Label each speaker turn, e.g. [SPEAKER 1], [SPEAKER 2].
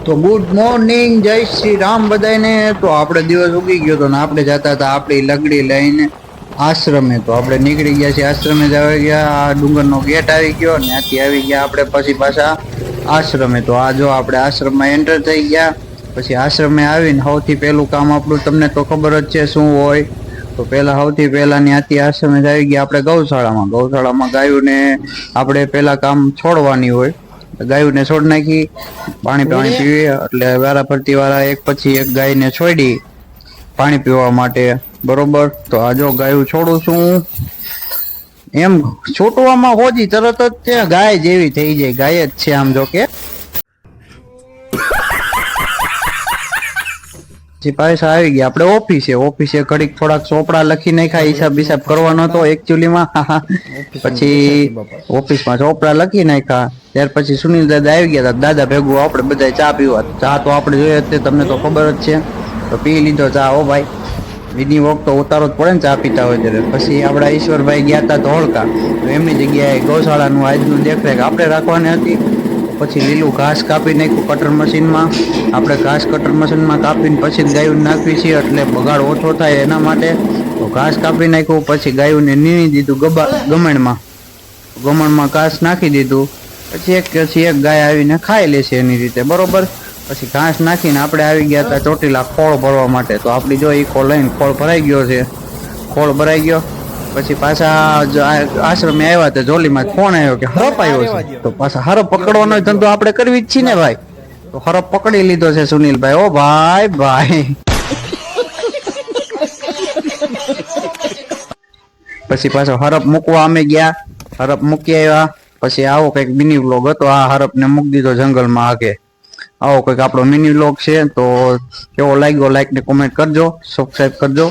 [SPEAKER 1] તો good morning, જય શ્રી રામ બધાને। તો આપણે દિવસ ઉગી ગયો તો ને આપણે જતા હતા આપણી લગડી લઈને આશ્રમે। તો આપણે નીકળી ગયા છીએ આશ્રમે જ આવી ગયા। આ ડુંગરનો ગેટ આવી ગયો ને ત્યાંથી આવી ગયા આપણે પછી પાછા આશ્રમે। તો આ જો આપણે આશ્રમમાં એન્ટર થઈ ગયા। પછી આશ્રમે આવીને સૌથી પહેલું કામ આપણું તમને તો ખબર જ છે શું હોય। તો પહેલા સૌથી પહેલા ત્યાંથી આશ્રમે જ આવી ગયા આપણે ગૌશાળામાં ગાયોને આપણે પહેલા કામ છોડવાની હોય। ગાયોને છોડ નાખી, પાણી પીવી એટલે વારા ફરતી વાળા એક પછી એક ગાયને છોડી પાણી પીવા માટે, બરોબર। તો આ જો ગાયું છોડું છું એમ છોટવામાં હોજી તરત જ તે ગાય જેવી થઈ જાય, ગાય જ છે આમ જો કે। પછી પાછા આવી ગયા આપણે ઓફિસે ઘડીક થોડાક ચોપડા લખી નાખ્યા, હિસાબ કરવાનો હતો એકચ્યુઅલીમાં। પછી ઓફિસમાં ચોપડા લખી નાખ્યા। ત્યાર પછી સુનિલ દાદા આવી ગયા હતા, દાદા ભેગું આપણે બધા ચા પીવા। ચા તો આપણે જોઈએ તે તમને તો ખબર જ છે, તો પી લીધો ચા। ઓ ભાઈ, બીજી વખત તો ઉતારો જ પડે ને ચા પીતા હોય ત્યારે। પછી આપણા ઈશ્વરભાઈ ગયા હતા ધોળકા, તો એમની જગ્યાએ ગૌશાળાનું આજનું દેખરેખ આપણે રાખવાની હતી। પછી લીલું ઘાસ કાપી નાખ્યું કટર મશીનમાં। આપણે ઘાસ કટર મશીનમાં કાપીને પછી ગાયું નાખવી છીએ એટલે બગાડ ઓછો થાય એના માટે। તો ઘાસ કાપી નાખ્યું, પછી ગાયોને નીણી દીધું ગમણમાં ઘાસ નાખી દીધું। પછી એક ગાય આવીને ખાઈ લેશે એની રીતે, બરોબર। પછી ઘાસ નાખીને આપણે આવી ગયા હતા ચોટીલા ખોળ ભરવા માટે। તો આપણી જો એ ખોળ ભરાઈ ગયો છે, ખોળ ભરાઈ ગયો। પછી પાછા આશ્રમે આવ્યા તો જોલીમાં ફોન આવ્યો કે હરપ આવ્યો છે। તો પાછા હરપ પકડવાનો ધંધો આપણે કરવી જ છીએ ને ભાઈ। તો હરપ પકડી લીધો છે સુનિલભાઈ। ઓ ભાઈ પછી પાછો હરપ મૂકવા અમે ગયા, હરપ મૂકી આવ્યા। પછી આવો કઈક મિની વ્લોગ હતો, આ હરપ ને મૂકી દીધો જંગલમાં આગે। આવો કઈક આપણો મિની વ્લોગ છે। તો કેવો લાગ્યો લાઈક ને કોમેન્ટ કરજો, સબસ્ક્રાઈબ કરજો।